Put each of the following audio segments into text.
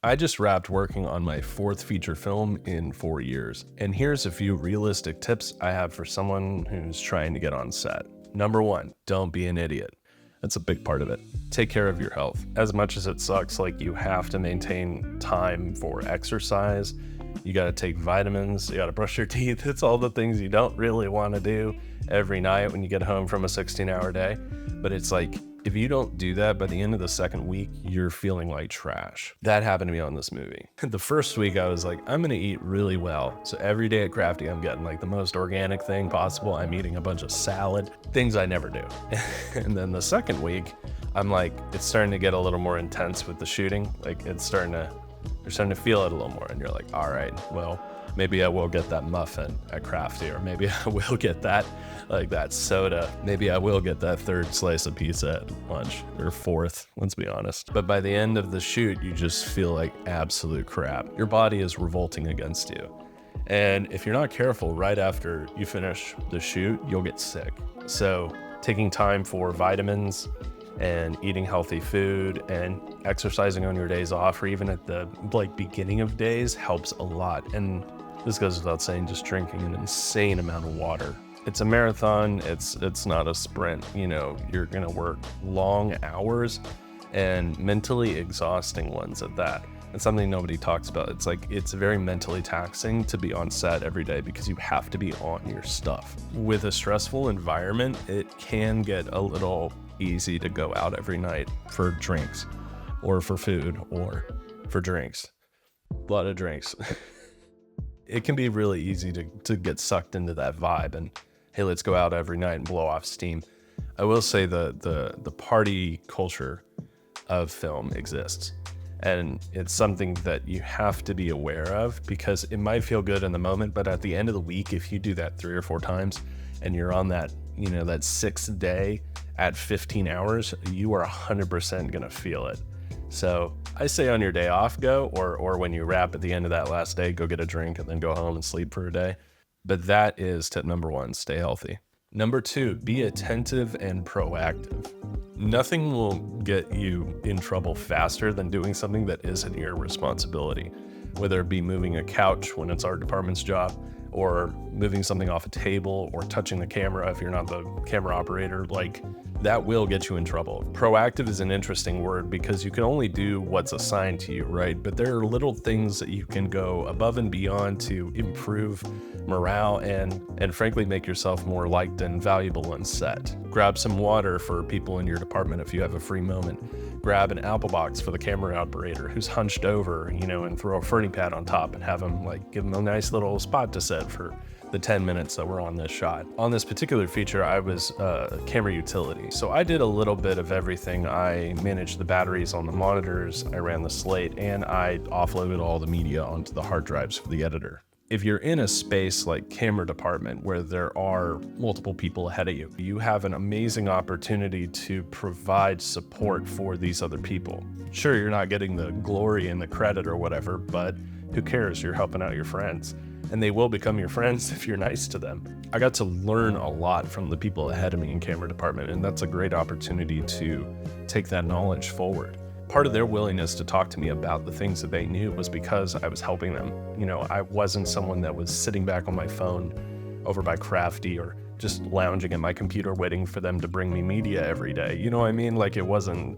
I just wrapped working on my 4th feature film in 4 years, and here's a few realistic tips I have for someone who's trying to get on set. Number 1, don't be an idiot. That's a big part of it. Take care of your health. As much as it sucks, like you have to maintain time for exercise, you gotta take vitamins, you gotta brush your teeth. It's all the things you don't really wanna do every night when you get home from a 16-hour day. But it's like, if you don't do that, by the end of the 2nd week, you're feeling like trash. That happened to me on this movie. The first week I was like, I'm gonna eat really well. So every day at Crafty, I'm getting like the most organic thing possible. I'm eating a bunch of salad, things I never do. And then the 2nd week, I'm like, it's starting to get a little more intense with the shooting. Like you're starting to feel it a little more. And you're like, all right, well, maybe I will get that muffin at Crafty, or maybe I will get that soda. Maybe I will get that 3rd slice of pizza at lunch, or 4th, let's be honest. But by the end of the shoot, you just feel like absolute crap. Your body is revolting against you. And if you're not careful, right after you finish the shoot, you'll get sick. So taking time for vitamins and eating healthy food and exercising on your days off, or even at the beginning of days, helps a lot. And this goes without saying, just drinking an insane amount of water. It's a marathon, it's not a sprint. You know, you're gonna work long hours and mentally exhausting ones at that. It's something nobody talks about. It's like, it's very mentally taxing to be on set every day because you have to be on your stuff. With a stressful environment, it can get a little easy to go out every night for drinks, or for food, or for drinks. A lot of drinks. It can be really easy to get sucked into that vibe and, hey, let's go out every night and blow off steam. I will say the party culture of film exists. And it's something that you have to be aware of, because it might feel good in the moment, but at the end of the week, if you do that 3 or 4 times and you're on that, that 6th day at 15 hours, you are 100% gonna feel it. So I say on your day off, go, or when you wrap at the end of that last day, go get a drink and then go home and sleep for a day. But that is tip number 1, stay healthy. Number 2, be attentive and proactive. Nothing will get you in trouble faster than doing something that isn't your responsibility, whether it be moving a couch when it's our department's job, or moving something off a table, or touching the camera if you're not the camera operator. Like, that will get you in trouble. Proactive is an interesting word because you can only do what's assigned to you, right? But there are little things that you can go above and beyond to improve morale and frankly make yourself more liked and valuable on set. Grab some water for people in your department if you have a free moment. Grab an apple box for the camera operator who's hunched over, and throw a ferny pad on top and have him give him a nice little spot to set for the 10 minutes that we're on this shot. On this particular feature, I was camera utility. So I did a little bit of everything. I managed the batteries on the monitors, I ran the slate, and I offloaded all the media onto the hard drives for the editor. If you're in a space like camera department where there are multiple people ahead of you, you have an amazing opportunity to provide support for these other people. Sure, you're not getting the glory and the credit or whatever, but who cares? You're helping out your friends. And they will become your friends if you're nice to them. I got to learn a lot from the people ahead of me in camera department, and that's a great opportunity to take that knowledge forward. Part of their willingness to talk to me about the things that they knew was because I was helping them. I wasn't someone that was sitting back on my phone over by Crafty or just lounging at my computer waiting for them to bring me media every day. You know what I mean?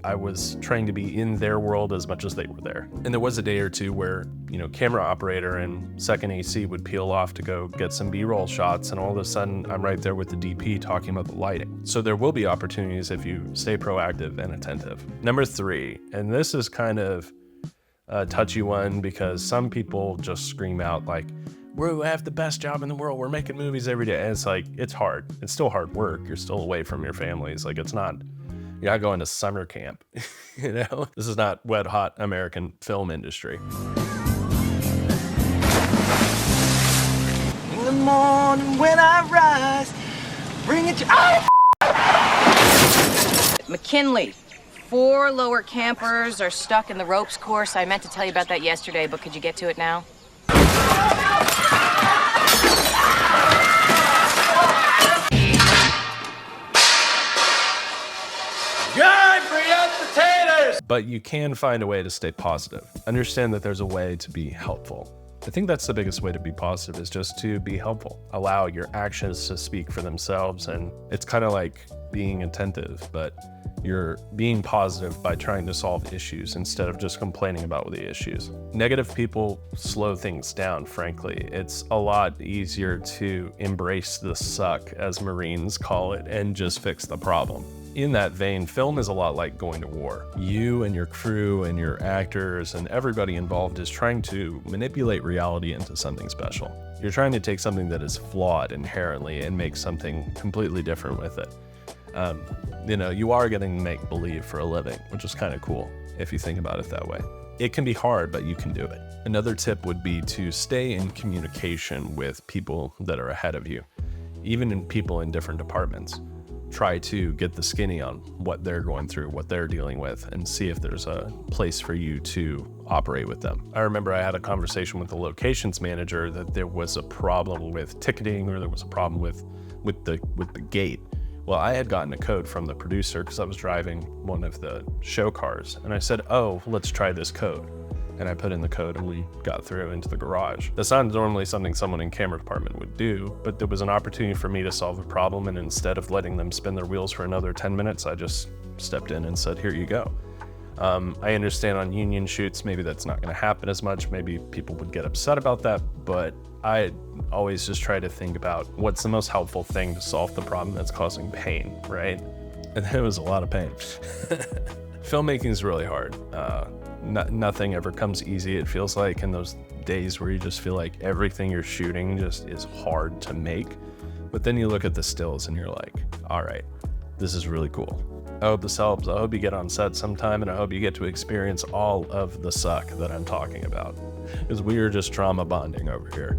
I was trying to be in their world as much as they were there. And there was a day or two where, camera operator and second AC would peel off to go get some B-roll shots, and all of a sudden I'm right there with the DP talking about the lighting. So there will be opportunities if you stay proactive and attentive. Number 3, and this is kind of a touchy one because some people just scream out we have the best job in the world. We're making movies every day. And it's hard. It's still hard work. You're still away from your families. You're not going to summer camp. This is not wet hot American film industry. In the morning when I rise, bring it to... McKinley, 4 lower campers are stuck in the ropes course. I meant to tell you about that yesterday, but could you get to it now? Guy, bring out potatoes! But you can find a way to stay positive. Understand that there's a way to be helpful. I think that's the biggest way to be positive, is just to be helpful. Allow your actions to speak for themselves. And it's kind of like being attentive, but you're being positive by trying to solve issues instead of just complaining about the issues. Negative people slow things down, frankly. It's a lot easier to embrace the suck, as Marines call it, and just fix the problem. In that vein, film is a lot like going to war. You and your crew and your actors and everybody involved is trying to manipulate reality into something special. You're trying to take something that is flawed inherently and make something completely different with it. You are getting make-believe for a living, which is kind of cool if you think about it that way. It can be hard, but you can do it. Another tip would be to stay in communication with people that are ahead of you, even in people in different departments. Try to get the skinny on what they're going through, what they're dealing with, and see if there's a place for you to operate with them. I remember I had a conversation with the locations manager that there was a problem with ticketing, or there was a problem with the gate. Well, I had gotten a code from the producer because I was driving one of the show cars, and I said, "Oh, let's try this code." And I put in the code and we got through into the garage. That's not normally something someone in camera department would do, but there was an opportunity for me to solve a problem, and instead of letting them spin their wheels for another 10 minutes, I just stepped in and said, "Here you go." I understand on union shoots, maybe that's not gonna happen as much. Maybe people would get upset about that, but I always just try to think about what's the most helpful thing to solve the problem that's causing pain, right? And it was a lot of pain. Filmmaking is really hard. Nothing ever comes easy, it feels like, in those days where you just feel like everything you're shooting just is hard to make. But then you look at the stills and you're like, all right, this is really cool. I hope this helps. I hope you get on set sometime, and I hope you get to experience all of the suck that I'm talking about, because we are just trauma bonding over here.